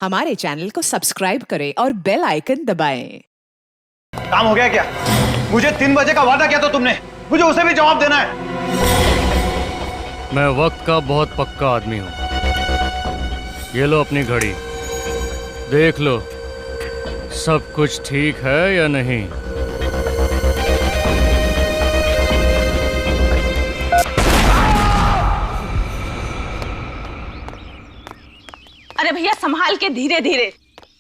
हमारे चैनल को सब्सक्राइब करें और बेल आइकन दबाएं। काम हो गया क्या? मुझे 3 बजे का वादा किया था तुमने, मुझे उसे भी जवाब देना है। मैं वक्त का बहुत पक्का आदमी हूँ। ये लो अपनी घड़ी, देख लो सब कुछ ठीक है या नहीं। अरे भैया संभाल के, धीरे धीरे।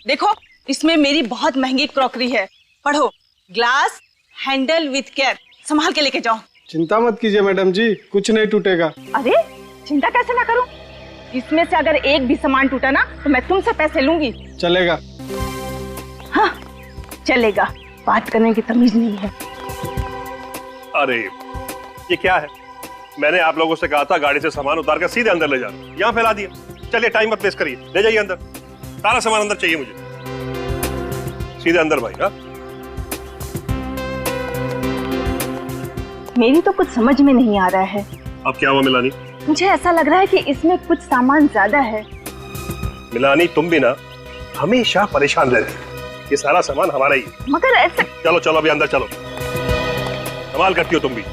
देखो इसमें मेरी बहुत महंगी क्रॉकरी है, पढ़ो। ग्लास हैंडल विथ केयर, संभाल के लेके जाओ। चिंता मत कीजिए मैडम जी, कुछ नहीं टूटेगा। अरे चिंता कैसे ना करूं? इसमें से अगर एक भी सामान टूटा ना तो मैं तुमसे पैसे लूंगी। चलेगा। हाँ चलेगा, बात करने की तमीज नहीं है। अरे ये क्या है? मैंने आप लोगों से कहा था गाड़ी से सामान उतार कर सीधे अंदर ले जाना, यहाँ फैला दिया। चलिए टाइम मत वेस्ट करिए, ले जाइए अंदर। सारा सामान अंदर चाहिए मुझे, सीधे अंदर भाई। हाँ मेरी तो कुछ समझ में नहीं आ रहा है। अब क्या हुआ मिलानी? मुझे ऐसा लग रहा है कि इसमें कुछ सामान ज्यादा है। मिलानी तुम भी ना हमेशा परेशान रहती, ये सारा सामान हमारा ही है। मगर ऐसा... चलो चलो अभी अंदर चलो, कमाल करती हो तुम भी।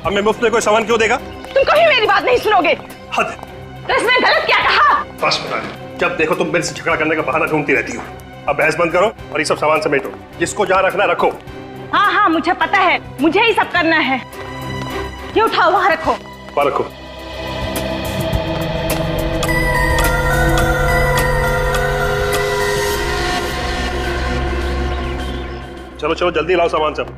अब मैं मुफ्त में कोई सामान क्यों देगा? तुम कभी मेरी बात नहीं सुनोगे। हद। तो इसमें गलत क्या कहा? बस बता, जब देखो तुम मेरे से झगड़ा करने का बहाना ढूंढती रहती हो। अब बहस बंद करो और ये सब सामान समेटो, जिसको जहाँ रखना रखो। हाँ हाँ मुझे पता है, मुझे ही सब करना है। ये उठाओ, वहाँ रखो। वहाँ रखो। चलो चलो जल्दी लाओ सामान सब।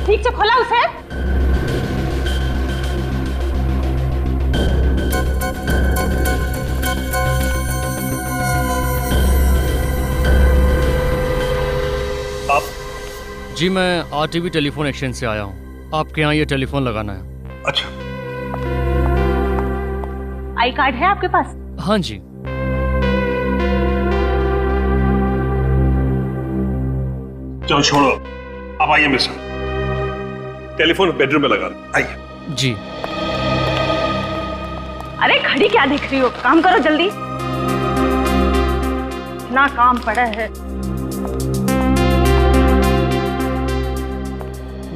ठीक से खोला उसे। आप? जी मैं आरटीवी टेलीफोन एक्सचेंज से आया हूँ, आपके यहाँ ये टेलीफोन लगाना है। अच्छा। आई कार्ड है आपके पास? हाँ जी। चलो छोड़ो, अब आइए मेरे साथ। टेलीफोन बेडरूम में लगा लो, आइए। जी। अरे घड़ी क्या देख रही हो, काम करो जल्दी। ना काम पड़ा है।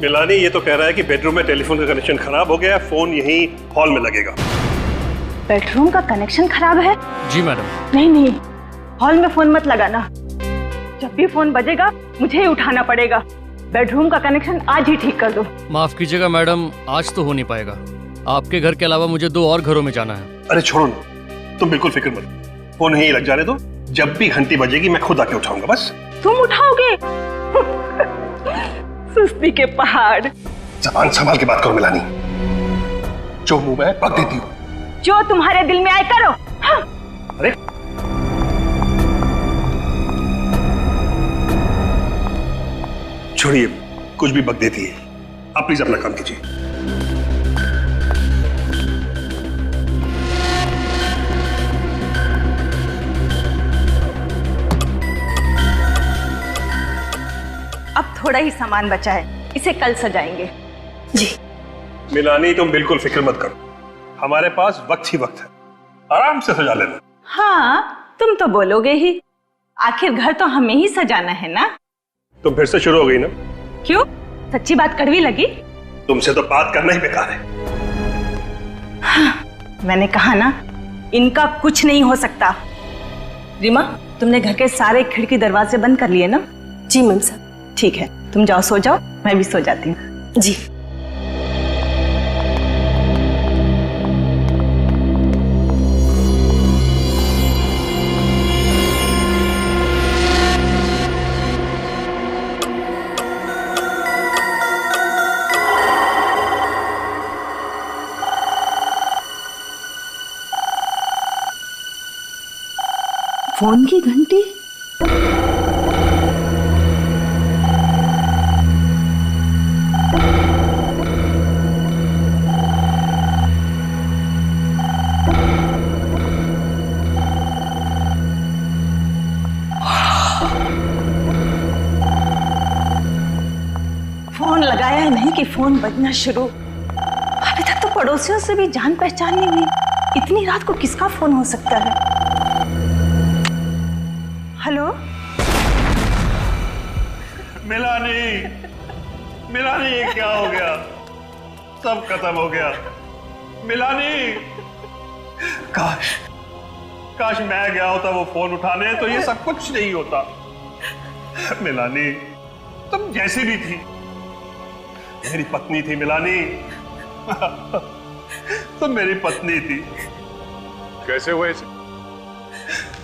मिलानी ये तो कह रहा है कि बेडरूम में टेलीफोन का कनेक्शन खराब हो गया, फोन यहीं हॉल में लगेगा। बेडरूम का कनेक्शन खराब है? जी मैडम। नहीं नहीं, हॉल में फोन मत लगाना। जब भी फोन बजेगा मुझे ही उठाना पड़ेगा। बेडरूम का कनेक्शन आज ही ठीक कर दो। माफ कीजिएगा मैडम, आज तो हो नहीं पाएगा। आपके घर के अलावा मुझे 2 और घरों में जाना है। अरे छोड़ो ना, तुम बिल्कुल फिक्र मत, फोन यहीं लग जाने दो। जब भी घंटी बजेगी मैं खुद आके उठाऊंगा, बस। तुम उठाओगे? सुस्ती के पहाड़। ज़बान संभाल के बात करो मिलानी, जो मुंह में पक देती हो। जो तुम्हारे दिल में आए करो। हाँ। अरे छोड़िए, कुछ भी बक देती है। आप प्लीज अपना काम कीजिए। अब थोड़ा ही सामान बचा है, इसे कल सजाएंगे। जी। मिलानी तुम बिल्कुल फिक्र मत करो, हमारे पास वक्त ही वक्त है, आराम से सजा लेना। हाँ तुम तो बोलोगे ही, आखिर घर तो हमें ही सजाना है ना। तुम फिर से शुरू हो गई ना? क्यों, सच्ची बात कड़वी लगी? तुमसे तो बात करना ही बेकार है। हाँ, मैंने कहा ना, इनका कुछ नहीं हो सकता। रीमा, तुमने घर के सारे खिड़की दरवाजे बंद कर लिए ना? जी मैम साहब। ठीक है, तुम जाओ सो जाओ, मैं भी सो जाती हूँ। जी। फोन की घंटी। है नहीं कि फोन बजना शुरू। अभी तक तो पड़ोसियों से भी जान पहचान नहीं हुई, इतनी रात को किसका फोन हो सकता है? हेलो मिलानी, मिलानी ये क्या हो गया? सब खत्म हो गया। मिलानी, काश काश मैं गया होता वो फोन उठाने तो ये सब कुछ नहीं होता। मिलानी, तुम जैसी भी थी मेरी पत्नी थी। मिलानी, तुम मेरी पत्नी थी। कैसे हुए इसे?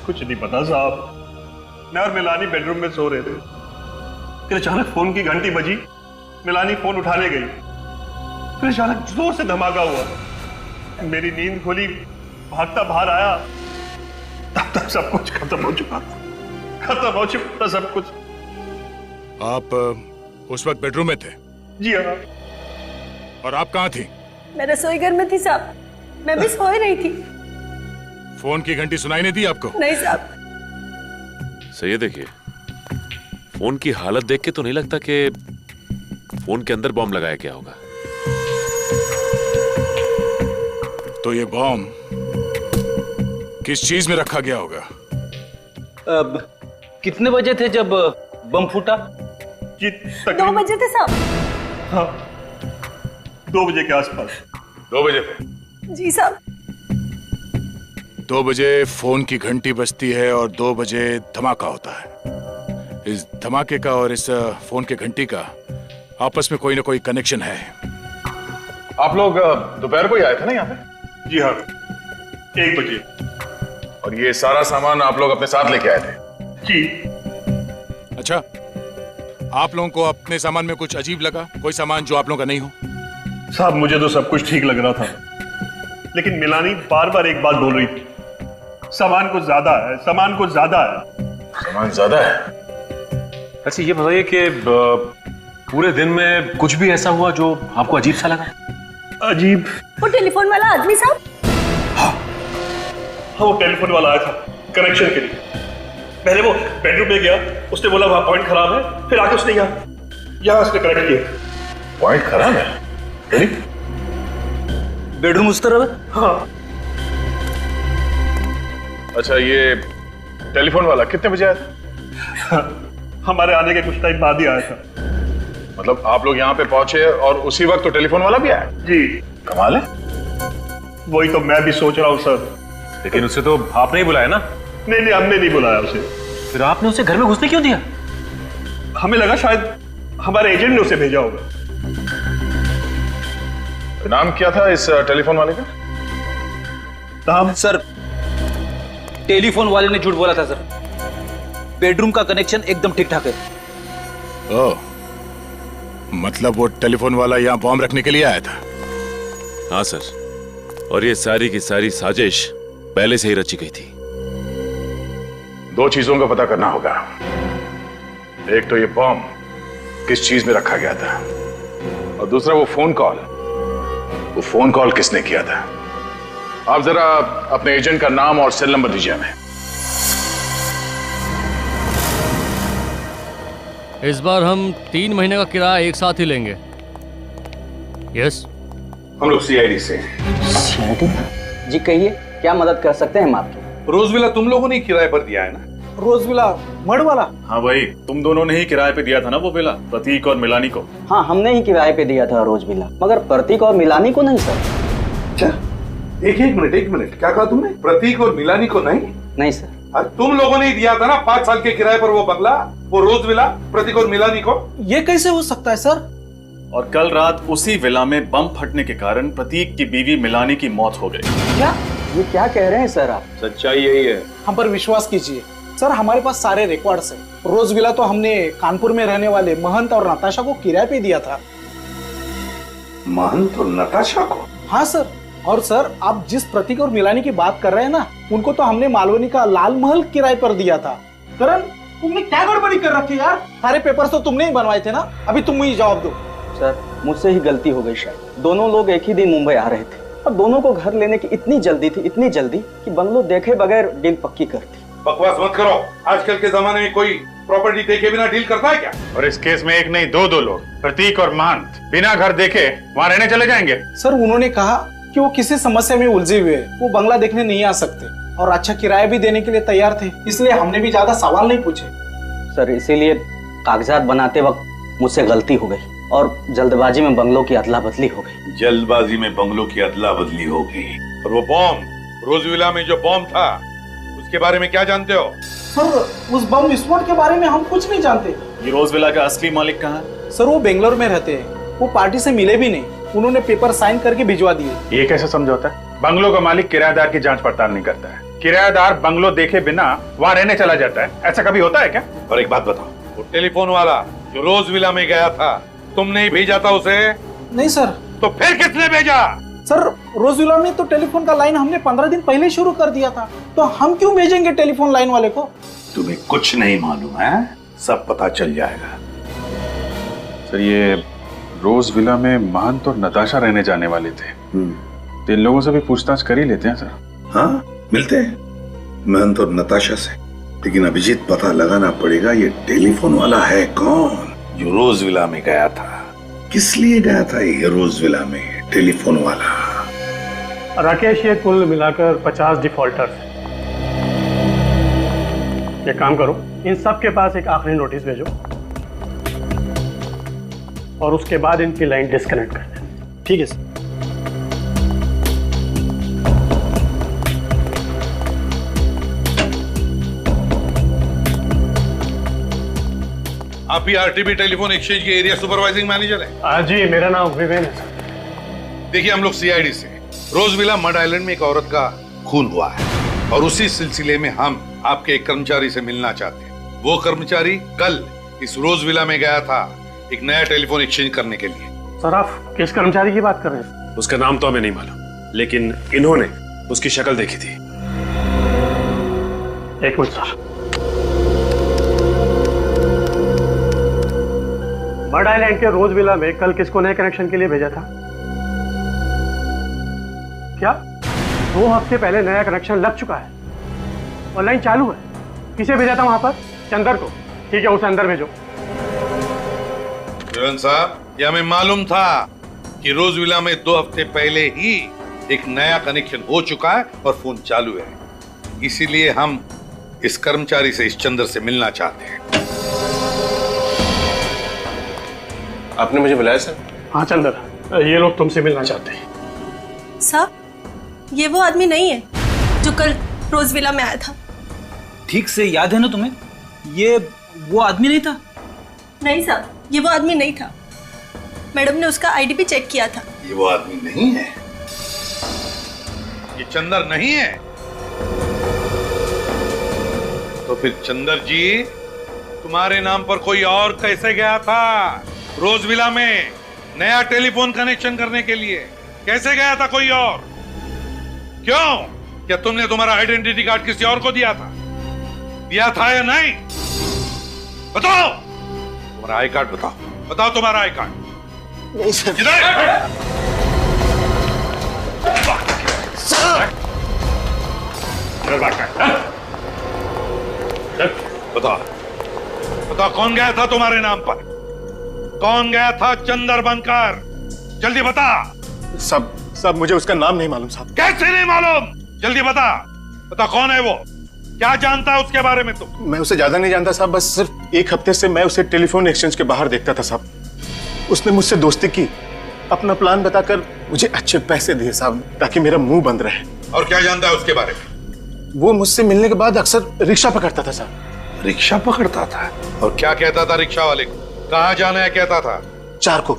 कुछ नहीं पता साहब, मैं और मिलानी बेडरूम में सो रहे थे, फिर अचानक फोन की घंटी बजी। मिलानी फोन उठाने गई, फिर अचानक जोर से धमाका हुआ। मेरी नींद खुली, भागता बाहर आया, तब तक सब कुछ खत्म हो चुका था। खत्म हो चुका था सब कुछ। आप उस वक्त बेडरूम में थे? जी हाँ। और आप कहाँ थी? मैं रसोई घर में थी साहब, मैं भी सो ही रही थी। फोन की घंटी सुनाई नहीं दी आपको? नहीं साहब। सही है, देखिए फोन की हालत देख के तो नहीं लगता कि फोन के अंदर बॉम्ब लगाया गया होगा। तो ये बॉम्ब किस चीज में रखा गया होगा? अब कितने बजे थे जब बम फूटा? जी 2 बजे थे साहब। हाँ, 2 बजे के आसपास। 2 बजे थे? जी साहब। 2 बजे फोन की घंटी बजती है और 2 बजे धमाका होता है। इस धमाके का और इस फोन की घंटी का आपस में कोई ना कोई कनेक्शन है। आप लोग दोपहर को ही आए थे ना यहाँ पे? जी हाँ, 1 बजे। और ये सारा सामान आप लोग अपने साथ लेके आए थे? जी। अच्छा, आप लोगों को अपने सामान में कुछ अजीब लगा? कोई सामान जो आप लोगों का नहीं हो? साहब मुझे तो सब कुछ ठीक लग रहा था, लेकिन मिलानी बार बार एक बात बोल रही थी, सामान कुछ ज्यादा है, सामान कुछ ज्यादा है। सामान ज्यादा है? अच्छा ये बताइए कि पूरे दिन में कुछ भी ऐसा हुआ जो आपको अजीब सा लगा? अजीब? वो टेलीफोन वाला आदमी साहब? हाँ, वो टेलीफोन वाला आया था कनेक्शन के लिए। पहले वो बेडरूम में गया, उसने बोला वहां पॉइंट खराब है, फिर आके उसने यहाँ उसने कनेक्ट किया। पॉइंट खराब है? बेडरूम उस तरफ है? हाँ। अच्छा, ये टेलीफोन वाला कितने बजे आया था? हमारे आने के कुछ टाइम बाद ही आया था। मतलब आप लोग यहाँ पे पहुंचे और उसी वक्त तो टेलीफोन वाला भी आया? जी। कमाल है। वही तो मैं भी सोच रहा हूँ सर। लेकिन उसे तो आपने ही बुलाया ना? नहीं, हमने नहीं बुलाया उसे। फिर आपने उसे घर में घुसने क्यों दिया? हमें लगा शायद हमारे एजेंट ने उसे भेजा होगा। नाम क्या था इस टेलीफोन वाले का? नाम? सर, टेलीफोन वाले ने झूठ बोला था सर। बेडरूम का कनेक्शन एकदम ठीक ठाक है। ओह, मतलब वो टेलीफोन वाला यहाँ बॉम्ब रखने के लिए आया था? हाँ सर, और ये सारी की सारी साजिश पहले से ही रची गई थी। 2 चीजों का पता करना होगा। एक तो ये बॉम्ब किस चीज में रखा गया था, और दूसरा वो फोन कॉल किसने किया था। आप जरा अपने एजेंट का नाम और सेल नंबर दीजिए हमें। इस बार हम 3 महीने का किराया एक साथ ही लेंगे। यस। हम लोग सीआईडी से। जी कहिए, क्या मदद कर सकते हैं हम आपकी? रोज विला तुम लोगों ने किराए पर दिया है ना? रोज विला मड़ वाला? हाँ भाई, तुम दोनों ने ही किराए पे दिया था ना वो विला, प्रतीक और मिलानी को। हाँ, हमने ही किराए पे दिया था रोज विला, मगर प्रतीक और मिलानी को नहीं सर। अच्छा, एक मिनट, क्या कहा तुमने? प्रतीक और मिलानी को नहीं? नहीं सर। तुम लोगों ने ही दिया था ना 5 साल के किराए पर वो बंगला, वो रोज विला, प्रतीक और मिलानी को। ये कैसे हो सकता है सर? और कल रात उसी विला में बम फटने के कारण प्रतीक की बीवी मिलानी की मौत हो गई। क्या? ये क्या कह रहे हैं सर आप? सच्चाई यही है। हम पर विश्वास कीजिए सर, हमारे पास सारे रिकॉर्ड्स हैं। रोज विला तो हमने कानपुर में रहने वाले महंत और नताशा को किराए पे दिया था। महंत और नताशा को? हाँ सर। और सर, आप जिस प्रतीक और मिलानी की बात कर रहे हैं ना, उनको तो हमने मालवनी का लाल महल किराए पर दिया था। करण, तुमने क्या गड़बड़ी कर रखी यार? सारे पेपर तो तुमने ही बनवाए थे ना। अभी तुम मुझे जवाब दो। सर, मुझसे ही गलती हो गई शायद। दोनों लोग एक ही दिन मुंबई आ रहे थे और दोनों को घर लेने की इतनी जल्दी कि बंगलो देखे बगैर डील पक्की कर दी। बकवास मत करो। आजकल के जमाने में कोई प्रॉपर्टी देखे बिना डील करता है क्या? और इस केस में एक नहीं दो लोग, प्रतीक और महंत, बिना घर देखे वहां रहने चले जाएंगे। सर उन्होंने कहा कि वो किसी समस्या में उलझे हुए हैं, वो बंगला देखने नहीं आ सकते और अच्छा किराया भी देने के लिए तैयार थे, इसलिए हमने भी ज्यादा सवाल नहीं पूछे। सर इसीलिए कागजात बनाते वक्त मुझसे गलती हो गई और जल्दबाजी में बंगलों की अदला बदली हो गई। जल्दबाजी में बंगलों की अदला बदली हो गई। और वो बॉम्ब, रोजविला में जो बॉम्ब था, उसके बारे में क्या जानते हो? सर उस बम विस्फोट के बारे में हम कुछ नहीं जानते। ये रोजविला का असली मालिक कहाँ है? सर वो बेंगलोर में रहते हैं, वो पार्टी से मिले भी नहीं, उन्होंने पेपर साइन करके भिजवा दिए। ये कैसे समझौता है? बंगलों का मालिक किराएदार की जांच पड़ताल नहीं करता है, किराएदार बंगलो देखे बिना वहां रहने चला जाता है, ऐसा कभी होता है क्या? और एक बात बताओ, वो टेलीफोन वाला जो रोजविला में गया था, तुमने ही भेजा था उसे? नहीं सर। तो फिर किसने भेजा? सर रोजविला में तो टेलीफोन का लाइन हमने 15 दिन पहले शुरू कर दिया था, तो हम क्यों भेजेंगे टेलीफोन लाइन वाले को? तुम्हें कुछ नहीं मालूम है, सब पता चल जाएगा। सर ये रोज विला में महंत और नताशा रहने जाने वाले थे, तो इन लोगों से भी पूछताछ कर ही लेते हैं सर। हाँ मिलते हैं महंत और नताशा से, लेकिन अभिजीत पता लगाना पड़ेगा ये टेलीफोन वाला है कौन जो रोज विला में गया था। किस लिए गया था ये रोज विला में टेलीफोन वाला? राकेश ये कुल मिलाकर 50 डिफॉल्टर्स हैं। एक काम करो, इन सब के पास एक आखिरी नोटिस भेजो और उसके बाद इनकी लाइन डिस्कनेक्ट कर दें। ठीक है सर। आप ही आरटीबी टेलीफोन एक्सचेंज के एरिया सुपरवाइजिंग मैनेजर हैं? जी मेरा नाम विवेन है सर। देखिए हम लोग सीआईडी से, रोजविला मड आइलैंड में एक औरत का खून हुआ है और उसी सिलसिले में हम आपके एक कर्मचारी से मिलना चाहते हैं। वो कर्मचारी कल इस रोजविला में गया था एक नया टेलीफोन एक्सचेंज करने के लिए। सर आप किस कर्मचारी की बात कर रहे हैं? उसका नाम तो हमें नहीं मालूम, लेकिन इन्होंने उसकी शक्ल देखी थी। एक मिनट सर। मड आइलैंड के रोजविला में कल किसको नए कनेक्शन के लिए भेजा था? क्या 2 हफ्ते पहले नया कनेक्शन लग चुका है और लाइन चालू है? किसे भेजा था वहां पर? चंदर को। ठीक है उसे अंदर भेजो। साहब ये हमें मालूम था कि रोजविला में 2 हफ्ते पहले ही एक नया कनेक्शन हो चुका है और फोन चालू है, इसीलिए हम इस कर्मचारी से, इस चंदर से मिलना चाहते हैं। आपने मुझे बुलाया सर? हाँ चंदर, ये लोग तुमसे मिलना चाहते हैं। साहब ये वो आदमी नहीं है जो कल रोजविला में आया था। ठीक से याद है ना तुम्हें? ये वो आदमी नहीं था? नहीं साहब ये वो आदमी नहीं था, मैडम ने उसका आईडी भी चेक किया था। ये वो आदमी नहीं है? ये चंदर नहीं है? तो फिर चंदर जी तुम्हारे नाम पर कोई और कैसे गया था रोजविला में नया टेलीफोन कनेक्शन करने के लिए? कैसे गया था कोई और? क्यों? क्या तुमने तुम्हारा आइडेंटिटी कार्ड किसी और को दिया था? दिया था या नहीं? बताओ तुम्हारा आई कार्ड बताओ, बताओ तुम्हारा आई कार्ड। नहीं सर। बताओ बताओ कौन गया था तुम्हारे नाम पर? कौन गया था चंदर बनकर? जल्दी बता। सब मुझे उसका नाम नहीं मालूम साहब। कैसे नहीं मालूम? जल्दी बता, बता कौन है वो? क्या जानता है उसके बारे में तुम? मैं उसे ज्यादा नहीं जानता साहब, बस सिर्फ 1 हफ्ते से मैं उसे टेलीफोन एक्सचेंज के बाहर देखता था साहब। उसने मुझसे दोस्ती की, अपना प्लान बताकर मुझे अच्छे पैसे दिए साहब, ताकि मेरा मुंह बंद रहे। और क्या जानता है उसके बारे में? वो मुझसे मिलने के बाद अक्सर रिक्शा पकड़ता था साहब। रिक्शा पकड़ता था? और क्या कहता था रिक्शा वाले को? कहाँ जाना है कहता था? चारको।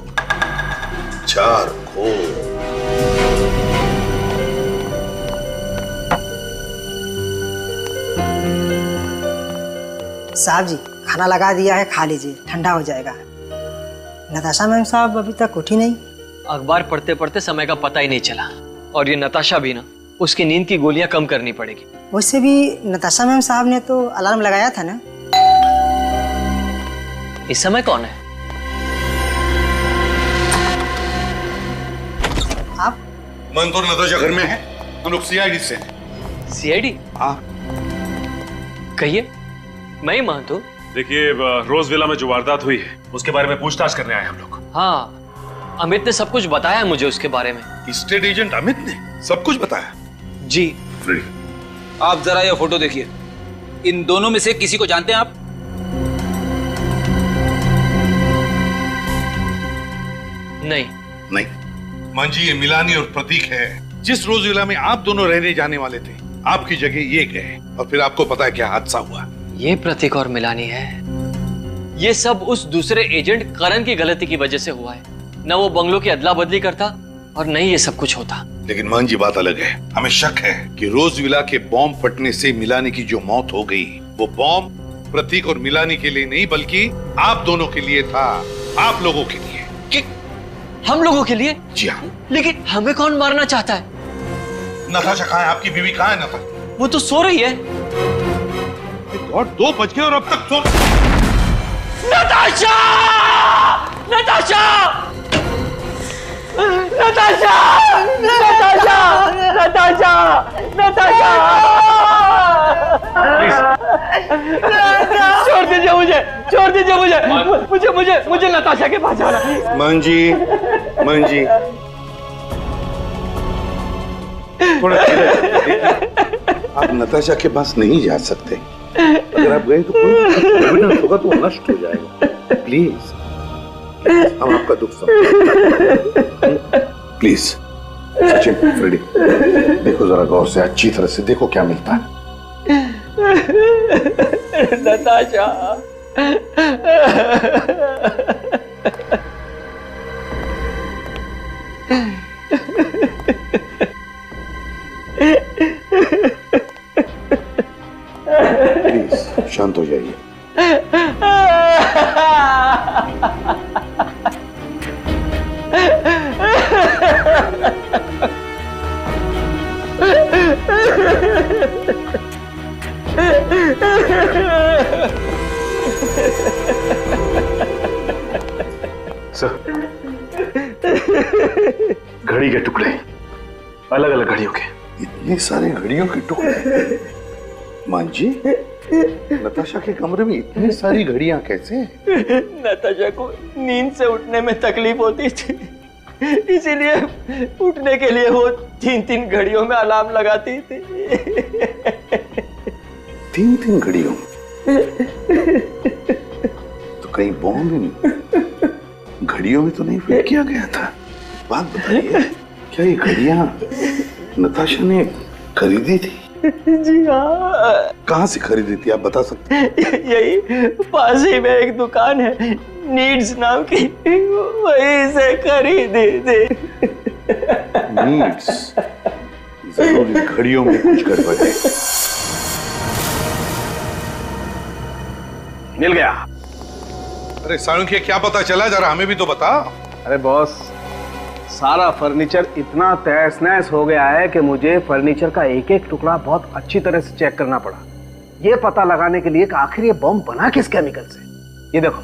साहब जी खाना लगा दिया है, खा लीजिए, ठंडा हो जाएगा। नताशा मैम साहब अभी तक उठी नहीं। अखबार पढ़ते पढ़ते समय का पता ही नहीं चला। और ये नताशा भी ना, उसकी नींद की गोलियां कम करनी पड़ेगी। वैसे भी नताशा मैम साहब ने तो अलार्म लगाया था ना। इस समय कौन है? आप? मन तो नताशा घर में है, हम लोग सीआईडी से हैं। सीआईडी? हाँ। कहिए, मैं ही महंत हूँ। देखिए, रोज विला में जो वारदात हुई है उसके बारे में पूछताछ करने आए हम लोग। हाँ, अमित ने सब कुछ बताया मुझे उसके बारे में। स्टेट एजेंट अमित ने सब कुछ बताया? जी। आप जरा ये फोटो देखिए, इन दोनों में से किसी को जानते हैं आप? नहीं। मान जी, ये मिलानी और प्रतीक है। जिस रोज विला में आप दोनों रहने जाने वाले थे, आपकी जगह ये गए और फिर आपको पता है क्या हादसा हुआ। ये प्रतीक और मिलानी है। ये सब उस दूसरे एजेंट करण की गलती की वजह से हुआ है। न वो बंगलों की अदला बदली करता और न ही ये सब कुछ होता। लेकिन मान जी, बात अलग है। हमें शक है कि रोज विला के बॉम्ब फटने से मिलानी की जो मौत हो गई, वो बॉम्ब प्रतीक और मिलानी के लिए नहीं बल्कि आप दोनों के लिए था। आप लोगों के लिए। हम लोगों के लिए? जी हाँ। लेकिन हमें कौन मारना चाहता है? नताशा कहाँ है? आपकी बीवी कहाँ है नताशा? वो तो सो रही है। गॉड, 2 बज गए और अब तक सो। नताशा! नताशा! नताशा! नताशा! नताशा! नताशा! छोड़ दीजिए मुझे, छोड़ दीजिए मुझे नताशा के पास जाना है। मान जी, थोड़ा आप नताशा के पास नहीं जा सकते। अगर आप गए तो कोई एविडेंस होगा तो नष्ट हो जाएगा। प्लीज, हम आपका दुख समझेंगे। प्लीज सचिन, फ्रेडी, देखो जरा गौर से, अच्छी तरह से देखो क्या मिलता है। नताशा। प्लीज शांत हो जाइए। सर, घड़ी के टुकड़े, अलग अलग घड़ियों के। इतने सारे घड़ियों के टुकड़े? मान जी, नताशा के कमरे में इतनी सारी घड़ियां कैसे? नताशा को नींद से उठने में तकलीफ होती थी, इसीलिए उठने के लिए वो 3-3 घड़ियों में अलार्म लगाती थी। 3-3 घड़ियों? तो कहीं बॉम्ब इन घड़ियों में तो नहीं फिट किया गया था? बात बताइए, क्या ये घड़ियां नताशा ने खरीदी थी? जी हाँ। कहाँ से खरीदी थी, आप बता सकते हैं? यही पास ही में एक दुकान है, नीड्स नाम की, वहीं से खरीदी थी। नीड्स? जरूर घड़ियों में कुछ गड़बड़ है। मिल गया। अरे साळुंखे, क्या पता चला? जरा हमें भी तो बता। अरे बॉस, सारा फर्नीचर इतना तहस नहस हो गया है कि मुझे फर्नीचर का एक एक टुकड़ा बहुत अच्छी तरह से चेक करना पड़ा, ये पता लगाने के लिए कि आखिर ये बम बना किस केमिकल से। ये देखो,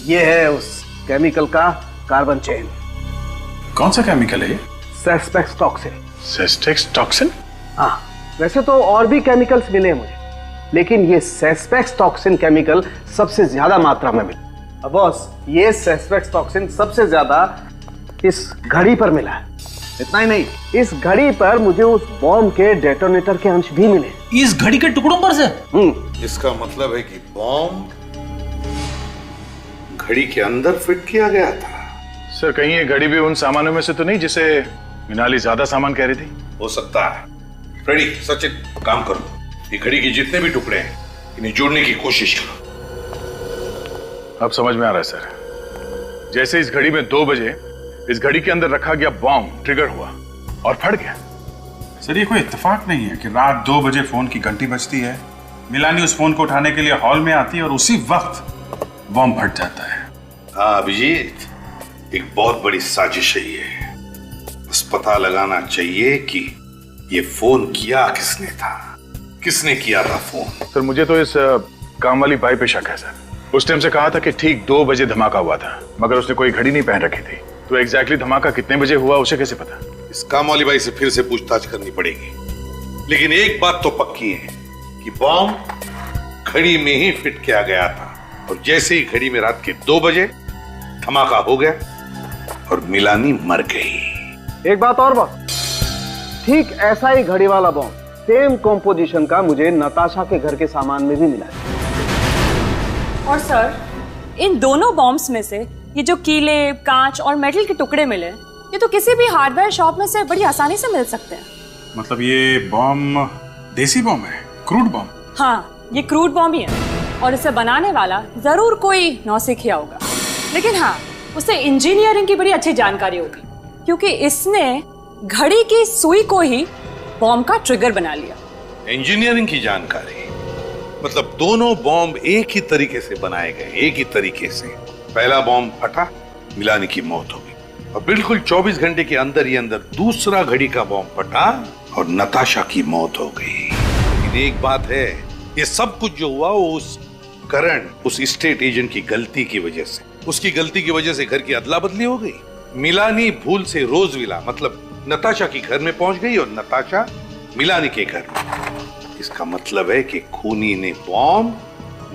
ये है उस केमिकल का कार्बन चेन। कौन सा केमिकल है ये? सेस्पेक्स टॉक्सिन। सेस्पेक्स टॉक्सिन? हाँ, वैसे तो और भी केमिकल्स मिले हैं मुझे, लेकिन ये सेस्पेक्स टॉक्सिन केमिकल सबसे ज्यादा मात्रा में मिला। अब बॉस, ये सेस्पेक्स टॉक्सिन सबसे ज्यादा इस घड़ी पर मिला है। इतना ही नहीं, इस घड़ी पर मुझे उस बॉम्ब के डेटोनेटर के अंश भी मिले। इस घड़ी के टुकड़ों पर से? इसका मतलब है कि बॉम्ब घड़ी के अंदर फिट किया गया था। सर, कहीं ये घड़ी भी उन सामानों में से तो नहीं जिसे मिनाली ज्यादा सामान कह रही थी? हो सकता है। फ्रेडी, सचिन, काम करो, ये घड़ी के जितने भी टुकड़े हैं इन्हें जोड़ने की कोशिश करो। अब समझ में आ रहा है सर। जैसे इस घड़ी में 2 बजे इस घड़ी के अंदर रखा गया बॉम्ब ट्रिगर हुआ और फट गया। सर, ये कोई इत्तेफाक नहीं है कि रात 2 बजे फोन की घंटी बजती है, मिलानी उस फोन को उठाने के लिए हॉल में आती है और उसी वक्त बॉम्ब फट जाता है। हाँ अभिजीत, एक बहुत बड़ी साजिश है ये। बस पता लगाना चाहिए कि ये फोन किया किसने था, किसने किया था फोन। सर, मुझे तो इस काम वाली बाई पे शक है सर। उस टाइम से कहा था कि ठीक 2 बजे धमाका हुआ था, मगर उसने कोई घड़ी नहीं पहन रखी थी, तो एग्जैक्टली धमाका कितने बजे हुआ उसे कैसे पता? इस काम वाली बाई से फिर से पूछताछ करनी पड़ेगी। लेकिन एक बात तो पक्की है कि बॉम्ब घड़ी में ही फिट किया गया था और जैसे ही घड़ी में रात के 2 बजे धमाका हो गया और मिलानी मर गई। एक बात और बात, ठीक ऐसा ही घड़ी वाला बॉम्ब सेम कॉम्पोजिशन का मुझे नताशा के घर के सामान में भी मिला है। और सर, इन दोनों बॉम्ब्स में से ये जो कीले, कांच और मेटल के टुकड़े मिले, ये तो किसी भी हार्डवेयर शॉप में से बड़ी आसानी से मिल सकते हैं। मतलब ये बॉम्ब देसी बॉम्ब है, क्रूड बॉम्ब? हाँ, ये क्रूड बॉम्ब ही है और इसे बनाने वाला जरूर कोई नौसिखिया होगा, लेकिन हाँ, उसे इंजीनियरिंग की बड़ी अच्छी जानकारी होगी, क्योंकि इसने घड़ी की सुई को ही बॉम्ब का ट्रिगर बना लिया। इंजीनियरिंग की जानकारी मतलब दोनों बॉम्ब एक ही तरीके से बनाए गए, एक ही तरीके से। पहला बॉम्ब फटा, मिलानी की मौत हो गई और बिल्कुल 24 घंटे के अंदर ही अंदर दूसरा घड़ी का बॉम्ब फटा और नताशा की मौत हो गई। लेकिन एक बात है, ये सब कुछ जो हुआ वो उस करण, उस स्टेट एजेंट की गलती की वजह से, उसकी गलती की वजह से घर की अदला बदली हो गई। मिलानी भूल से रोजविला मतलब नताशा के घर में पहुंच गई और नताशा मिलानी के घर में। इसका मतलब है कि खूनी ने बॉम्ब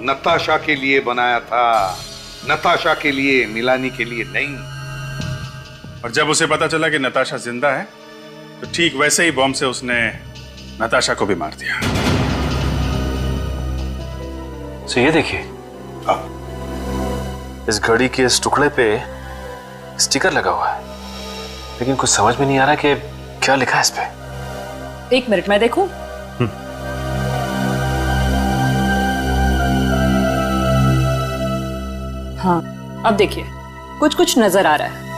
नताशा के लिए बनाया था, नताशा के लिए, मिलानी के लिए नहीं। और जब उसे पता चला कि नताशा जिंदा है तो ठीक वैसे ही बॉम्ब से उसने नताशा को भी मार दिया। तो ये देखिए, इस घड़ी के इस टुकड़े पे स्टिकर लगा हुआ है, लेकिन कुछ समझ में नहीं आ रहा कि क्या लिखा है इस पे। 1 मिनट, मैं देखूं। हाँ, अब देखिए, कुछ कुछ नजर आ रहा है।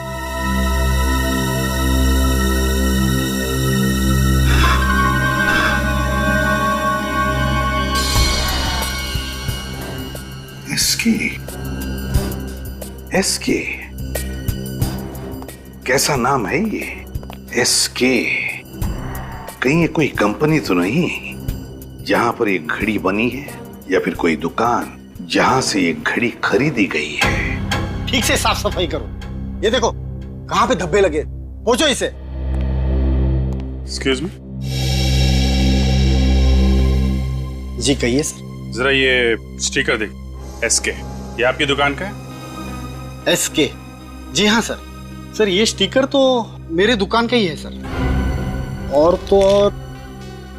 एसके, कैसा नाम है ये? एसके, कहीं ये कोई कंपनी तो नहीं जहां पर ये घड़ी बनी है, या फिर कोई दुकान जहां से ये घड़ी खरीदी गई है? ठीक से साफ सफाई करो। ये देखो कहां पे धब्बे लगे, पोंछो इसे। एक्सक्यूज मी, जी कहिए सर। जरा ये स्टिकर देख, एसके, ये आपकी दुकान का है? एसके, जी हाँ सर। सर ये स्टिकर तो मेरे दुकान का ही है सर। और तो और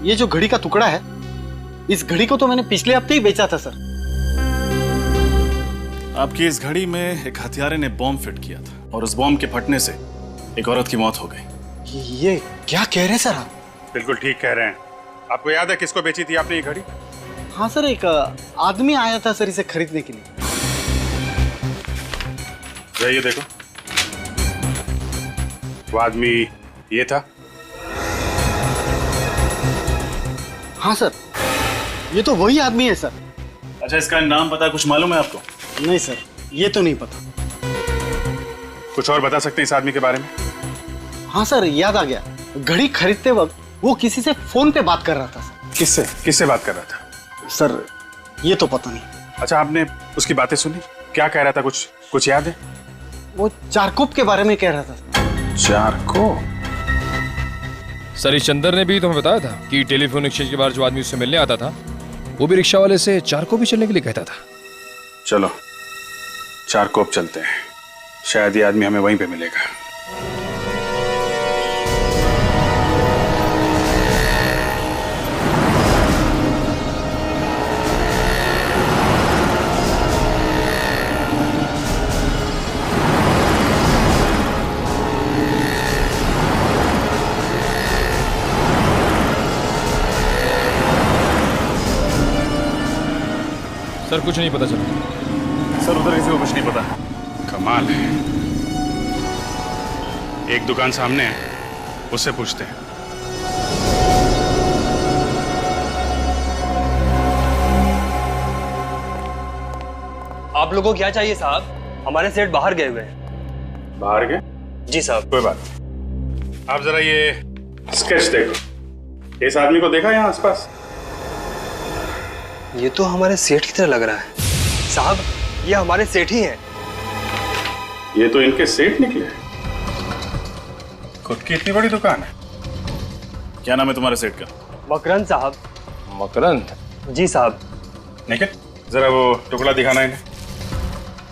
ये जो घड़ी का टुकड़ा है, इस घड़ी को तो मैंने पिछले हफ्ते ही बेचा था सर। आपकी इस घड़ी में एक हथियारे ने बॉम्ब फिट किया था और उस बॉम्ब के फटने से एक औरत की मौत हो गई। ये क्या कह रहे हैं सर आप? बिल्कुल ठीक कह रहे हैं। आपको याद है किसको बेची थी आपने ये घड़ी? हाँ सर, एक आदमी आया था सर इसे खरीदने के लिए। ये देखो, वो आदमी ये था। हाँ सर, ये तो वही आदमी है सर। अच्छा, इसका नाम पता कुछ मालूम है आपको? नहीं सर, ये तो नहीं पता। कुछ और बता सकते हैं इस आदमी के बारे में? हाँ सर, याद आ गया। घड़ी खरीदते वक्त वो किसी से फोन पे बात कर रहा था सर। किससे बात कर रहा था? सर ये तो पता नहीं। अच्छा, आपने उसकी बातें सुनी? क्या कह रहा था, कुछ याद है? वो चारकोप के बारे में कह रहा था। चारकोप? सर, इस चंदर ने भी तुम्हें बताया था कि टेलीफोन एक्सचेंज के बाहर जो आदमी उससे मिलने आता था, वो भी रिक्शा वाले से चारकोप भी चलने के लिए कहता था। चलो चारकोप चलते हैं, शायद ये आदमी हमें वहीं पे मिलेगा। सर कुछ नहीं पता चला। सर उधर किसी को कुछ नहीं पता। कमाल है। एक दुकान सामने है, उससे पूछते हैं। आप लोगों को क्या चाहिए साहब? हमारे सेठ बाहर गए हुए हैं। बाहर गए? जी साहब। कोई बात नहीं। आप जरा ये स्केच देखो। इस आदमी को देखा यहाँ आसपास? ये तो हमारे सेठ की तरह लग रहा है साहब। ये हमारे सेठ ही हैं। ये तो इनके सेठ निकले। खुद की इतनी बड़ी दुकान है। क्या नाम है तुम्हारे सेठ का? मकरंद साहब। मकरंद? जी साहब। निखिल, जरा वो टुकड़ा दिखाना है।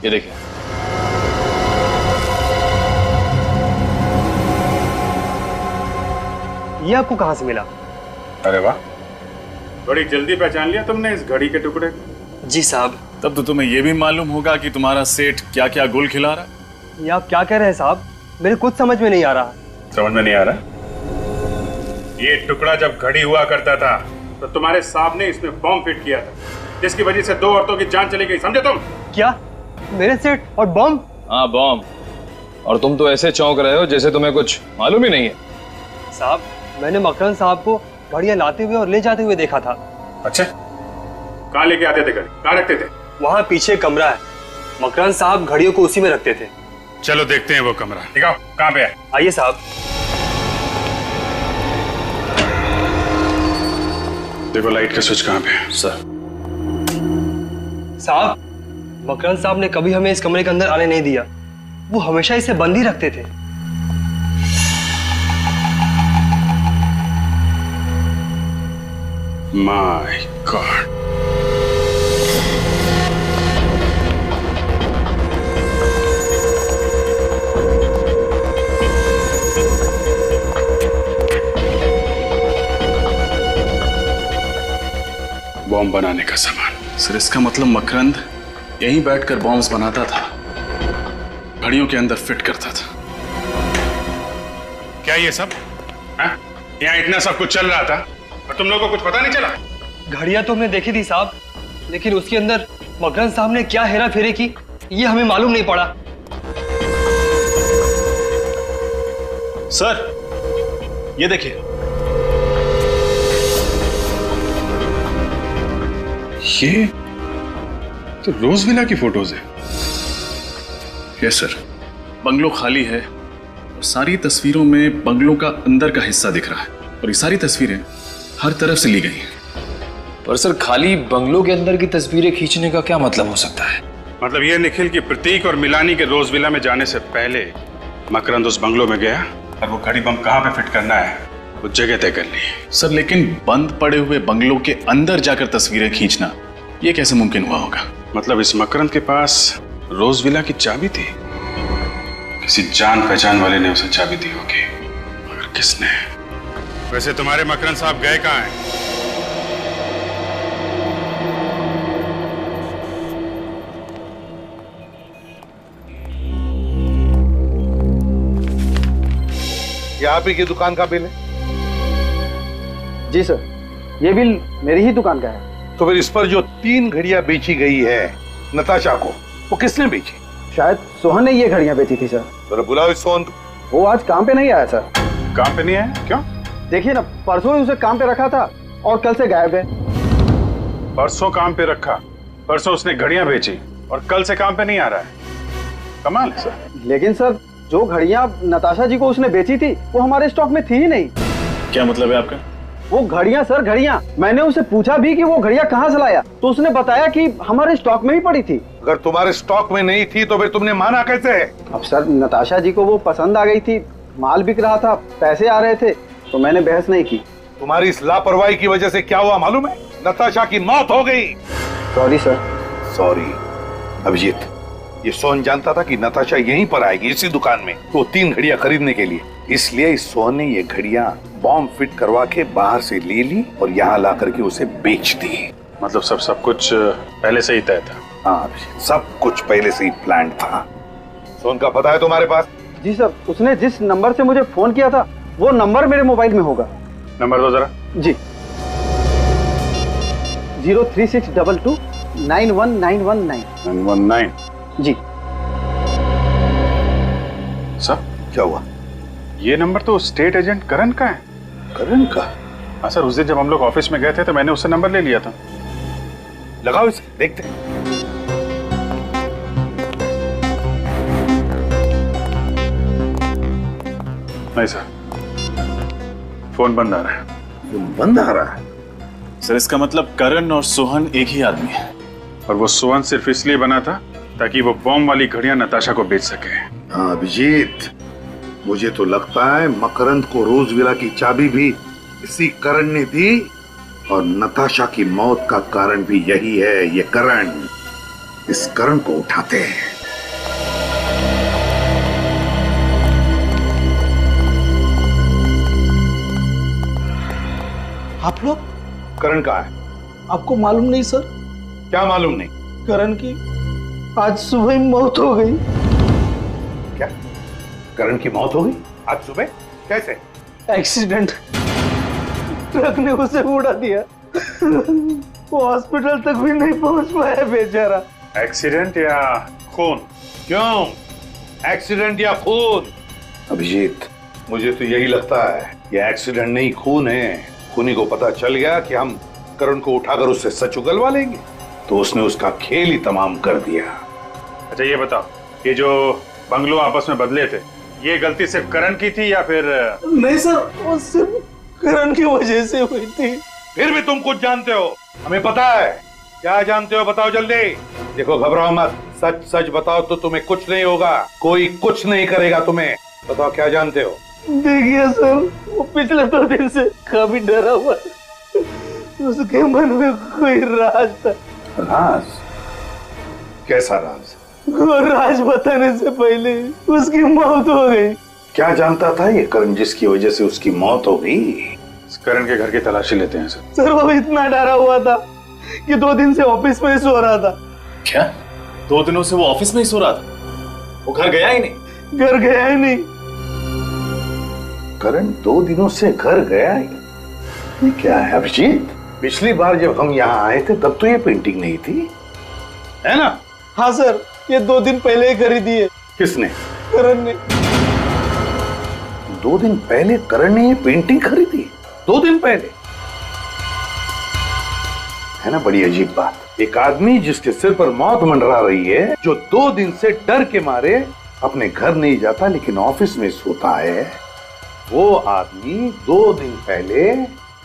ये देखिए। ये आपको कहां से मिला? अरे वाह, बड़ी जल्दी पहचान लिया तुमने इस घड़ी के टुकड़े को। जी साहब। तब तो तुम्हें यह भी मालूम होगा कि तुम्हारा सेठ क्या क्या गुल खिला रहा है। ये आप क्या कह रहे हैं साहब? मेरे कुछ समझ में नहीं आ रहा। समझ में नहीं आ रहा? ये टुकड़ा जब घड़ी हुआ करता था तो तुम्हारे साहब ने इसमें बॉम्ब फिट किया था, जिसकी वजह से 2 औरतों की जान चली गई, समझे तुम? क्या? मेरे सेठ और बॉम्ब? हाँ, बॉम्ब। और तुम तो ऐसे चौंक रहे हो जैसे तुम्हें कुछ मालूम ही नहीं है। साहब, मैंने मकरंद साहब को घड़ियां लाते हुए और ले जाते हुए देखा था। अच्छा, कहाँ लेके आते थे घड़ी? कहाँ रखते थे? वहाँ पीछे कमरा है, मकरंद साहब घड़ियों को उसी में रखते थे। चलो देखते हैं वो कमरा। दिखाओ, कहाँ पे है? आइए साहब। देखो लाइट का स्विच कहाँ पे है? सर। साहब, मकरंद साहब ने कभी हमें इस कमरे के अंदर आने नहीं दिया। वो हमेशा इसे बंद ही रखते थे। My God. बॉम्ब बनाने का सामान। सर, इसका मतलब मकरंद यहीं बैठकर बॉम्ब्स बनाता था, घड़ियों के अंदर फिट करता था। क्या ये सब? यहाँ इतना सब कुछ चल रहा था और तुम लोगों को कुछ पता नहीं चला? घड़ियां तो हमने देखी थी साहब, लेकिन उसके अंदर मकरंद साहब ने क्या हेरा फेरी की ये हमें मालूम नहीं पड़ा। सर, ये देखिए। ये तो रोज विला की फोटोज है। यस सर, बंगलो खाली है और सारी तस्वीरों में बंगलों का अंदर का हिस्सा दिख रहा है और ये सारी तस्वीरें हर तरफ से ली गई हैं। पर सर, खाली बंगलों के अंदर की तस्वीरें खींचने का क्या मतलब हो सकता है? मतलब ये निखिल की प्रतीक और मिलानी के रोज विला में जाने से पहले मकरंद उस बंगलो में गया और वो घड़ी बम कहाँ पे फिट करना है वो जगह तय कर ली। सर, लेकिन बंद पड़े हुए बंगलों के अंदर जाकर तस्वीरें खींचना ये कैसे मुमकिन हुआ होगा? मतलब इस मकरंद के पास रोज विला की चाबी थी, किसी जान पहचान वाले ने उसे चाबी दी होगी, मगर किसने? वैसे तुम्हारे मकरंद साहब गए कहाँ हैं? ये आप ही की दुकान का बिल है? जी सर, ये बिल मेरी ही दुकान का है। तो फिर इस पर जो 3 घड़ियां बेची गई है नताशा को, वो किसने बेची? शायद सोहन ने ये घड़ियां बेची थी सर। तो बुलाओ इस सोहन को। वो आज काम पे नहीं आया सर। काम पे नहीं आया? क्यों? देखिए ना, परसों ही उसे काम पे रखा था और कल से गायब है। परसों काम पे रखा, परसों उसने घड़ियां बेची और कल से काम पे नहीं आ रहा है। कमाल है सर। लेकिन सर, जो घड़ियां नताशा जी को उसने बेची थी वो हमारे स्टॉक में थी ही नहीं। क्या मतलब है आपका? वो घड़ियां सर, घड़ियां। मैंने उसे पूछा भी कि वो घड़ियां कहाँ से लाया, तो उसने बताया कि हमारे स्टॉक में ही पड़ी थी। अगर तुम्हारे स्टॉक में नहीं थी तो फिर तुमने माना कैसे है? अब सर, नताशा जी को वो पसंद आ गई थी, माल बिक रहा था, पैसे आ रहे थे, तो मैंने बहस नहीं की। तुम्हारी इस लापरवाही की वजह से क्या हुआ मालूम है? नताशा की मौत हो गई। Sorry sir. सॉरी अभिजीत, ये सोहन जानता था कि नताशा यहीं पर आएगी, इसी दुकान में, तो 3 घड़ियां खरीदने के लिए। इसलिए इस सोहन ने ये घड़ियां बॉम्ब फिट करवा के बाहर से ले ली और यहाँ ला करके उसे बेच दी। मतलब सब कुछ पहले से ही तय था? हाँ, सब कुछ पहले से ही प्लान था। सोहन का पता है तुम्हारे पास? जी सर, उसने जिस नंबर से मुझे फोन किया था वो नंबर मेरे मोबाइल में होगा। नंबर दो जरा। जी, 03622 91919 919। जी सब क्या हुआ? ये नंबर तो स्टेट एजेंट करण का है। करण का? हाँ सर, उस दिन जब हम लोग ऑफिस में गए थे तो मैंने उससे नंबर ले लिया था। लगाओ इसे, देखते हैं। नहीं सर, फोन बंद आ रहा है। फोन बंद आ रहा है? सर, इसका मतलब करण और सोहन एक ही आदमी है और वो सोहन सिर्फ इसलिए बना था ताकि वो बॉम्ब वाली घड़ियां नताशा को बेच सके। हाँ अभिजीत, मुझे तो लगता है मकरंद को रोज विला की चाबी भी इसी करण ने दी और नताशा की मौत का कारण भी यही है। ये करण, इस करण को उठाते हैं। आप लोग? करण कहाँ है? आपको मालूम नहीं सर? क्या मालूम नहीं? करण की आज सुबह मौत हो गई। क्या? करण की मौत हो गई आज सुबह? कैसे? एक्सीडेंट, ट्रक ने उसे उड़ा दिया। वो हॉस्पिटल तक भी नहीं पहुंच पाया बेचारा। एक्सीडेंट या खून? क्यों एक्सीडेंट या खून? अभिजीत, मुझे तो यही लगता है ये एक्सीडेंट नहीं खून है। खूनी को पता चल गया कि हम करण को उठाकर उससे सच उगलवा लेंगे, तो उसने उसका खेल ही तमाम कर दिया। अच्छा ये बताओ, ये जो बंगलो आपस में बदले थे, ये गलती सिर्फ करण की थी या फिर? नहीं सर, वो सिर्फ करण की वजह से हुई थी। फिर भी तुम कुछ जानते हो, हमें पता है। क्या जानते हो बताओ जल्दी। देखो घबराओ मत, सच सच बताओ तो तुम्हें कुछ नहीं होगा, कोई कुछ नहीं करेगा तुम्हें। बताओ क्या जानते हो। देखिए सर, वो पिछले 2 दिन से काफी डरा हुआ है। उसके मन में कोई राज था। राज? कैसा राज? वो राज बताने से पहले उसकी मौत हो गई। क्या जानता था ये करण जिसकी वजह से उसकी मौत हो गई? करण के घर की तलाशी लेते हैं सर। सर वो इतना डरा हुआ था कि 2 दिन से ऑफिस में ही सो रहा था। क्या? 2 दिनों से वो ऑफिस में ही सो रहा था? वो घर गया ही नहीं? घर गया ही नहीं। करण 2 दिनों से घर गया ही? ये क्या है अभिजीत? पिछली बार जब हम यहाँ आए थे तब तो ये पेंटिंग नहीं थी, है ना? हाँ सर, ये 2 दिन पहले ही खरीदी है। किसने? करण ने। 2 दिन पहले करण ने ये पेंटिंग खरीदी? 2 दिन पहले? है ना बड़ी अजीब बात। एक आदमी जिसके सिर पर मौत मंडरा रही है, जो 2 दिन से डर के मारे अपने घर नहीं जाता लेकिन ऑफिस में सोता है, वो आदमी 2 दिन पहले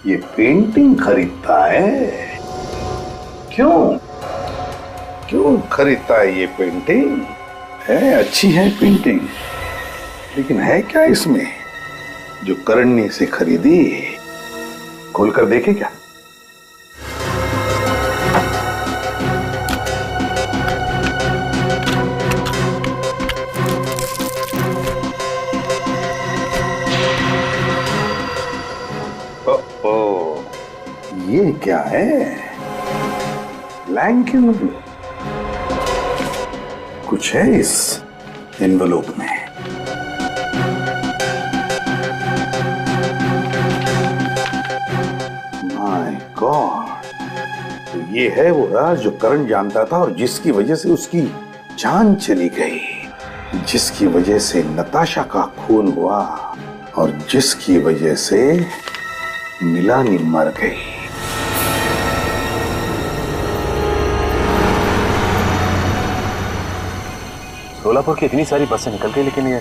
ये पेंटिंग खरीदता है। क्यों क्यों खरीदता है ये पेंटिंग? है अच्छी है पेंटिंग, लेकिन है क्या इसमें जो करण ने इसे खरीदी? खोलकर देखे क्या? ये क्या है? Blank envelope. कुछ है इस एनवलप में। माय गॉड, तो ये है वो राज जो करण जानता था और जिसकी वजह से उसकी जान चली गई, जिसकी वजह से नताशा का खून हुआ और जिसकी वजह से मिलानी मर गई। सोलापुर की इतनी सारी बसें निकल गई, लेकिन ये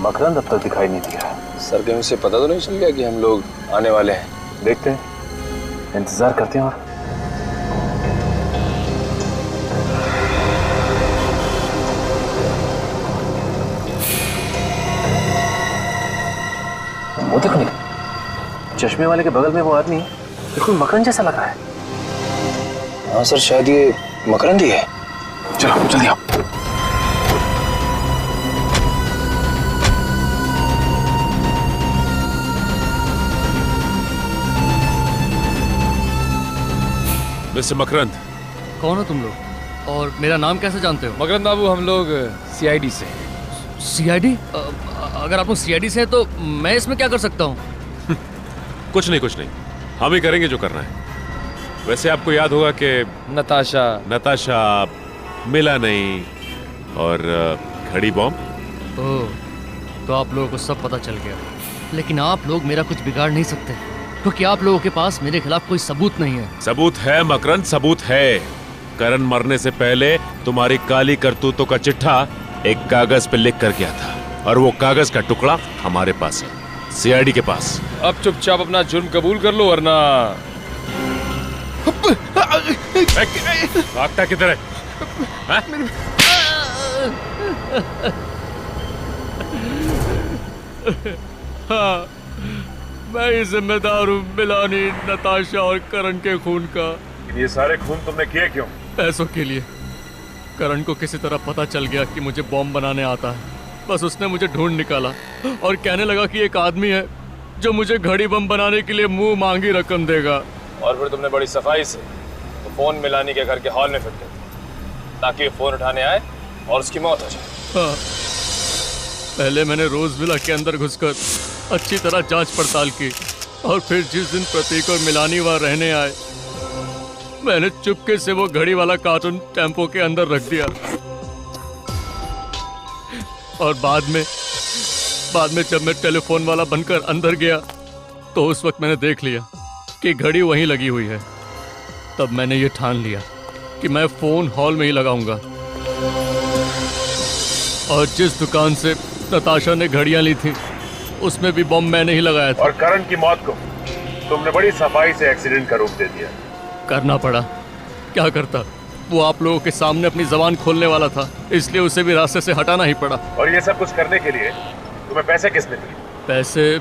मकरंद अब तक दिखाई नहीं दिया। सर कहीं उसे पता तो नहीं चल गया कि हम लोग आने वाले हैं? देखते हैं, इंतजार करते हैं। और वो देखो नहीं, चश्मे वाले के बगल में वो आदमी बिल्कुल मकरंद जैसा लग रहा है। हाँ सर, शायद ये मकरंद ही है। चलो जल्दी आओ। मिस्टर मकरंद। कौन हो तुम लोग और मेरा नाम कैसे जानते हो? मकरंद बाबू, हम लोग सीआईडी से। सीआईडी? अगर आप लोग सीआईडी से हैं तो मैं इसमें क्या कर सकता हूँ? कुछ नहीं, हम ही करेंगे जो करना है। वैसे आपको याद होगा कि नताशा मिला नहीं और घड़ी बॉम्ब। ओह, तो आप लोगों को सब पता चल गया। लेकिन आप लोग मेरा कुछ बिगाड़ नहीं सकते, क्योंकि आप लोगों के पास मेरे खिलाफ कोई सबूत नहीं है। सबूत है मकरंद, सबूत है। करण मरने से पहले तुम्हारी काली करतूतों का चिट्ठा एक कागज पे लिख कर गया था, और वो कागज का टुकड़ा हमारे पास है, सीआईडी के पास। अब चुपचाप अपना जुर्म कबूल कर लो, वरना भागता किधर है? हाँ, मैं ही जिम्मेदार हूँ मिलानी, नताशा और करण के खून का। ये सारे खून तुमने किए क्यों? पैसों के लिए। करण को किसी तरह पता चल गया कि मुझे बॉम्ब बनाने आता है। बस उसने मुझे ढूंढ निकाला और कहने लगा कि एक आदमी है जो मुझे घड़ी बम बनाने के लिए मुंह मांगी रकम देगा। और फिर तुमने बड़ी सफाई से तो फोन मिलानी के घर के हॉल में फिट कर दिया ताकि वो फोन उठाने आए और उसकी मौत हो जाए। हाँ। पहले मैंने रोज विला के अंदर घुसकर अच्छी तरह जांच पड़ताल की और फिर जिस दिन प्रतीक और मिलानी वहां रहने आए मैंने चुपके से वो घड़ी वाला कार्टून टेम्पो के अंदर रख दिया। और बाद में जब मैं टेलीफोन वाला बनकर अंदर गया तो उस वक्त मैंने देख लिया कि घड़ी वहीं लगी हुई है। तब मैंने ये ठान लिया कि मैं फोन हॉल में ही लगाऊंगा। और जिस दुकान से नताशा ने घड़ियां ली थी उसमें भी बम मैंने ही लगाया था। और करण की मौत को तुमने बड़ी सफाई से एक्सीडेंट का रूप दे दिया। करना पड़ा, क्या करता। वो आप लोगों के सामने अपनी जबान खोलने वाला था, इसलिए उसे भी रास्ते से हटाना ही पड़ा। और ये सब कुछ करने के लिए तुम्हें पैसे किसने दिए? पैसे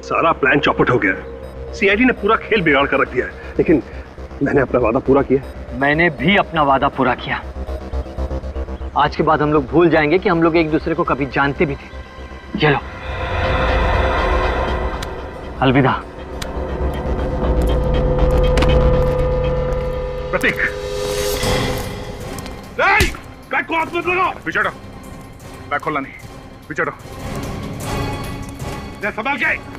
सारा प्लान चौपट हो गया है। सीआईडी ने पूरा खेल बिगाड़ कर रख दिया है, लेकिन मैंने अपना वादा पूरा किया। मैंने भी अपना वादा पूरा किया। आज के बाद हम लोग भूल जाएंगे कि हम लोग एक दूसरे को कभी जानते भी थे। चलो, अलविदा। प्रतीक, बैग को हाथ मत लगाओ। पीछे हटो, बैग खोलना नहीं, पीछे हटो। संभाल के।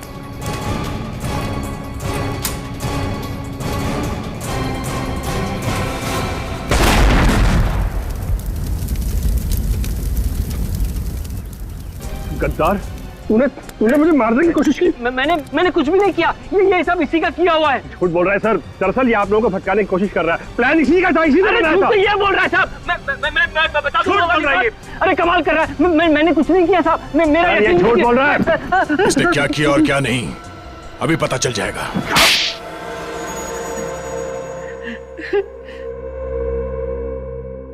गद्दार, तूने मुझे मारने की कोशिश की। मैंने कुछ भी नहीं किया। ये सब इसी का किया हुआ है। झूठ बोल रहा है सर। दरअसल ये आप लोगों को भटकाने की कोशिश कर रहा है। प्लान इसी का था, इसी ने बनाया था। ये बोल रहा है साहब। मैं बता दूंगा। अरे कमाल कर रहा है। मैंने कुछ नहीं किया साहब। मेरा ये झूठ बोल रहा है। इसने क्या किया और क्या नहीं अभी पता चल जाएगा।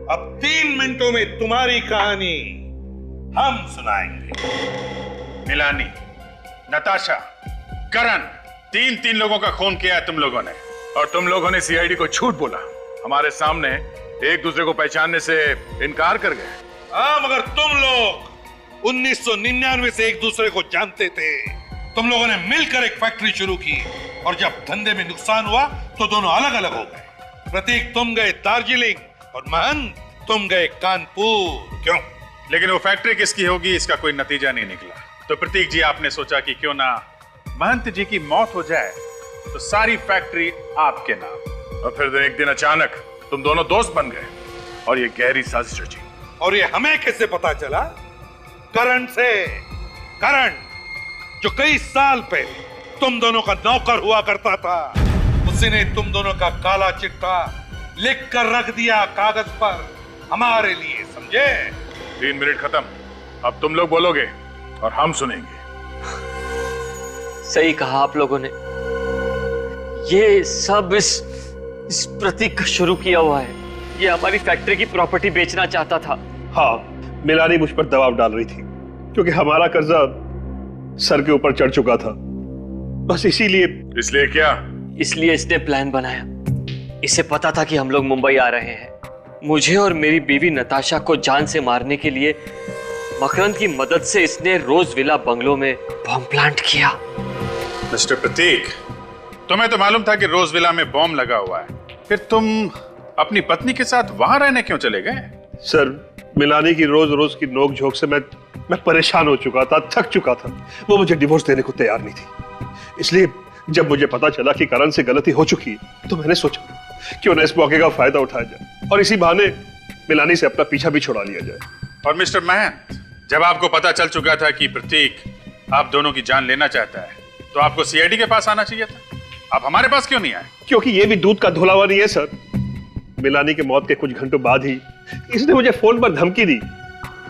अब 3 मिनटों में तुम्हारी कहानी हम सुनाएंगे। मिलानी, नताशा, करण, तीन लोगों का खून किया है तुम लोगों ने। और तुम लोगों ने सीआईडी को झूठ बोला। हमारे सामने एक दूसरे को पहचानने से इनकार कर गए। हाँ, मगर तुम लोग 1999 से एक दूसरे को जानते थे। तुम लोगों ने मिलकर एक फैक्ट्री शुरू की और जब धंधे में नुकसान हुआ तो दोनों अलग अलग हो गए। प्रतीक तुम गए दार्जिलिंग और महंत तुम गए कानपुर। क्यों? लेकिन वो फैक्ट्री किसकी होगी इसका कोई नतीजा नहीं निकला। तो प्रतीक जी, आपने सोचा कि क्यों ना महंत जी की मौत हो जाए तो सारी फैक्ट्री आपके नाम। और फिर एक दिन अचानक तुम दोनों दोस्त बन गए और ये गहरी साजिश रची। और ये हमें कैसे पता चला? करण से। करण जो कई साल पहले तुम दोनों का नौकर हुआ करता था, उसी ने तुम दोनों का काला चिट्ठा लिख कर रख दिया कागज पर हमारे लिए, समझे? 3 मिनट खत्म। अब तुम लोग बोलोगे और हम सुनेंगे। सही कहा आप लोगों ने। ये सब इस प्रतीक का शुरू किया हुआ है। ये हमारी फैक्ट्री की प्रॉपर्टी बेचना चाहता था। हाँ, मिलानी मुझ पर दबाव डाल रही थी क्योंकि हमारा कर्जा सर के ऊपर चढ़ चुका था। बस इसलिए क्या? इसलिए इसने प्लान बनाया। इसे पता था कि हम लोग मुंबई आ रहे हैं। मुझे और मेरी बीवी नताशा को जान से मारने के लिए मकरंद की मदद से इसने रोज विला बंगलो में बॉम्ब प्लांट किया। मिस्टर प्रतीक, तुम्हें तो मालूम था कि रोज विला में बॉम्ब लगा हुआ है, फिर तुम अपनी पत्नी के साथ वहां रहने क्यों चले गए? सर, मिलानी की रोज रोज की नोक झोंक से मैं परेशान हो चुका था, थक चुका था। वो मुझे डिवोर्स देने को तैयार नहीं थी। इसलिए जब मुझे पता चला कि करण से गलती हो चुकी है तो मैंने सोचा क्यों ना इस मौके का फायदा उठाया जाए और इसी बहाने मिलानी से अपना पीछा भी छुड़ा लिया जाए। और मिस्टर महंत, जब आपको पता चल चुका था कि प्रतीक आप दोनों की जान लेना चाहता है तो आपको सीआईडी के पास आना चाहिए था। आप हमारे पास क्यों नहीं आए? क्योंकि ये भी दूध का धुलावा नहीं है सर। मिलानी के मौत के कुछ घंटों बाद ही इसने मुझे फोन पर धमकी दी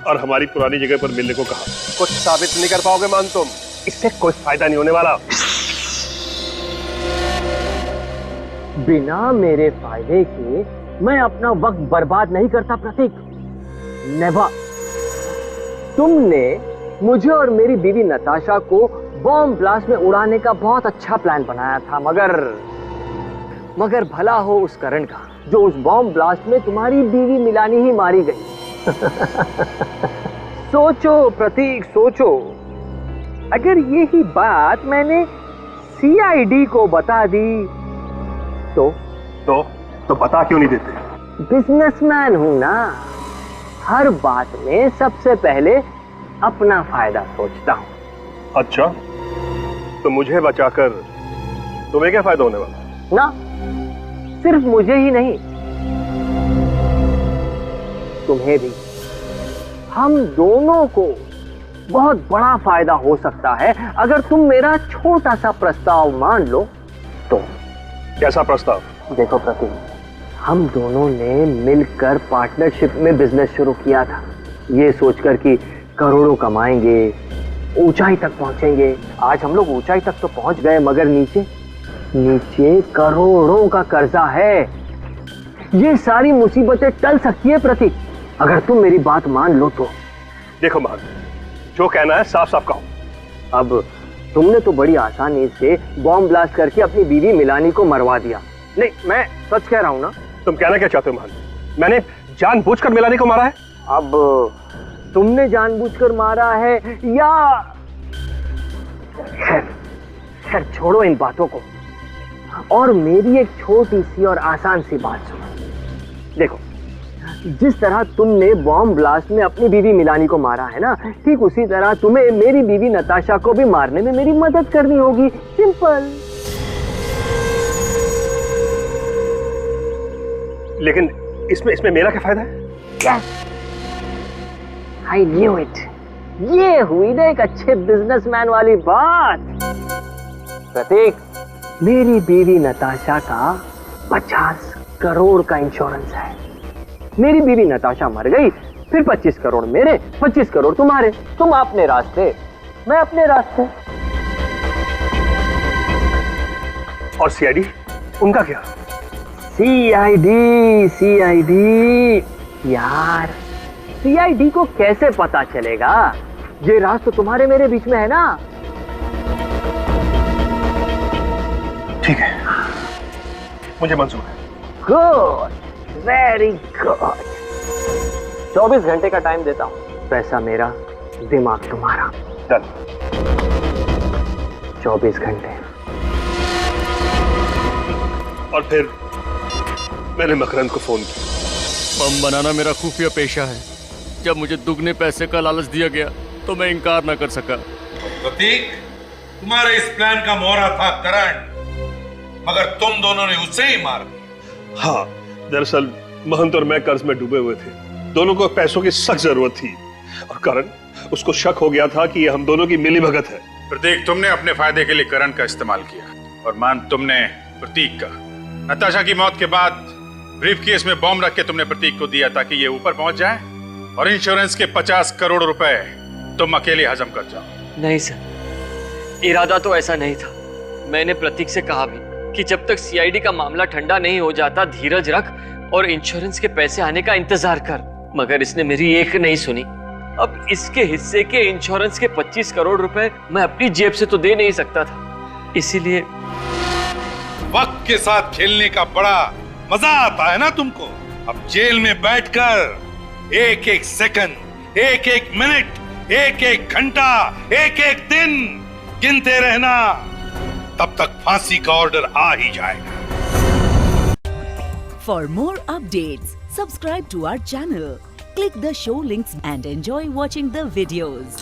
और हमारी पुरानी जगह पर मिलने को कहा। कुछ साबित नहीं कर पाओगे मान तुम, इससे कोई फायदा नहीं होने वाला। बिना मेरे फायदे के मैं अपना वक्त बर्बाद नहीं करता प्रतीक, नेवर। तुमने मुझे और मेरी बीवी नताशा को बॉम्ब ब्लास्ट में उड़ाने का बहुत अच्छा प्लान बनाया था, मगर भला हो उस करण का जो उस बॉम्ब ब्लास्ट में तुम्हारी बीवी मिलानी ही मारी गई। सोचो प्रतीक, सोचो, अगर यही बात मैंने सीआईडी को बता दी तो बता क्यों नहीं देते? बिजनेसमैन हूं ना, हर बात में सबसे पहले अपना फायदा सोचता हूं। अच्छा, तो मुझे बचाकर तुम्हें क्या फायदा होने वाला? ना, सिर्फ मुझे ही नहीं, तुम्हें भी। हम दोनों को बहुत बड़ा फायदा हो सकता है अगर तुम मेरा छोटा सा प्रस्ताव मान लो तो। कैसा प्रस्ताव? देखो प्रतीक, हम दोनों ने मिलकर पार्टनरशिप में बिजनेस शुरू किया था, ये सोचकर कि करोड़ों कमाएंगे, ऊंचाई तक पहुंचेंगे। आज हम लोग ऊंचाई तक तो पहुंच गए, मगर नीचे करोड़ों का कर्जा है। ये सारी मुसीबतें टल सकती है प्रतीक, अगर तुम मेरी बात मान लो तो। देखो मान, जो कहना है साफ साफ कहो। अब तुमने तो बड़ी आसानी से बॉम्ब ब्लास्ट करके अपनी बीवी मिलानी को मरवा दिया। नहीं, मैं सच कह रहा हूं ना। तुम कहना क्या चाहते हो मान? मैंने जानबूझकर मिलानी को मारा है? अब तुमने जानबूझकर मारा है या खैर छोड़ो इन बातों को, और मेरी एक छोटी सी और आसान सी बात सुनो। देखो, जिस तरह तुमने बॉम्ब ब्लास्ट में अपनी बीवी मिलानी को मारा है ना, ठीक उसी तरह तुम्हें मेरी बीवी नताशा को भी मारने में मेरी मदद करनी होगी। सिंपल। लेकिन इसमें मेरा क्या फायदा है? Yes, I knew it. ये हुई ना एक अच्छे बिजनेसमैन वाली बात। प्रतीक, मेरी बीवी नताशा का 50 करोड़ का इंश्योरेंस है। मेरी बीवी नताशा मर गई, फिर 25 करोड़ मेरे, 25 करोड़ तुम्हारे। तुम अपने रास्ते, मैं अपने रास्ते। और सीआईडी, उनका क्या? सीआईडी यार, सीआईडी को कैसे पता चलेगा? ये राज तो तुम्हारे मेरे बीच में है ना। ठीक है, मुझे मंजूर है। Good, very good. 24 घंटे का टाइम देता हूं, पैसा मेरा, दिमाग तुम्हारा। डन। 24 घंटे। और फिर मैंने मकरंद को फोन किया। बम बनाना मेरा खुफिया पेशा है। जब मुझे दुगने पैसे का लालच दिया गया तो मैं इनकार न कर सका। प्रतीक, तुम्हारे इस प्लान का मोहरा था करण, मगर तुम दोनों ने उसे ही मार दिया। हाँ, दरअसल महंत और मैं कर्ज में डूबे हुए थे। दोनों को पैसों की सख्त जरूरत थी और करण, उसको शक हो गया था कि ये हम दोनों की मिलीभगत है। प्रतीक, तुमने अपने फायदे के लिए करण का इस्तेमाल किया और मान तुमने प्रतीक का। नताशा की मौत के बाद ब्रीफकेस में बॉम्ब रख के तुमने प्रतीक को दिया ताकि ये ऊपर पहुंच जाए और इंश्योरेंस के 50 करोड़ रुपए तुम अकेले हजम कर जाओ। नहीं सर, इरादा तो ऐसा नहीं था। मैंने प्रतीक से कहा भी कि जब तक सीआईडी का मामला ठंडा नहीं हो जाता धीरज रख और इंश्योरेंस के पैसे आने का इंतजार कर, मगर इसने मेरी एक नहीं सुनी। अब इसके हिस्से के इंश्योरेंस के 25 करोड़ रुपए मैं अपनी जेब से तो दे नहीं सकता था, इसीलिए। वक्त के साथ खेलने का बड़ा मजा आता है ना तुमको। अब जेल में बैठकर एक एक सेकंड, एक एक मिनट, एक एक घंटा, एक एक दिन गिनते रहना, तब तक फांसी का ऑर्डर आ ही जाएगा। For more updates, subscribe to our channel, click the show links and enjoy watching the videos.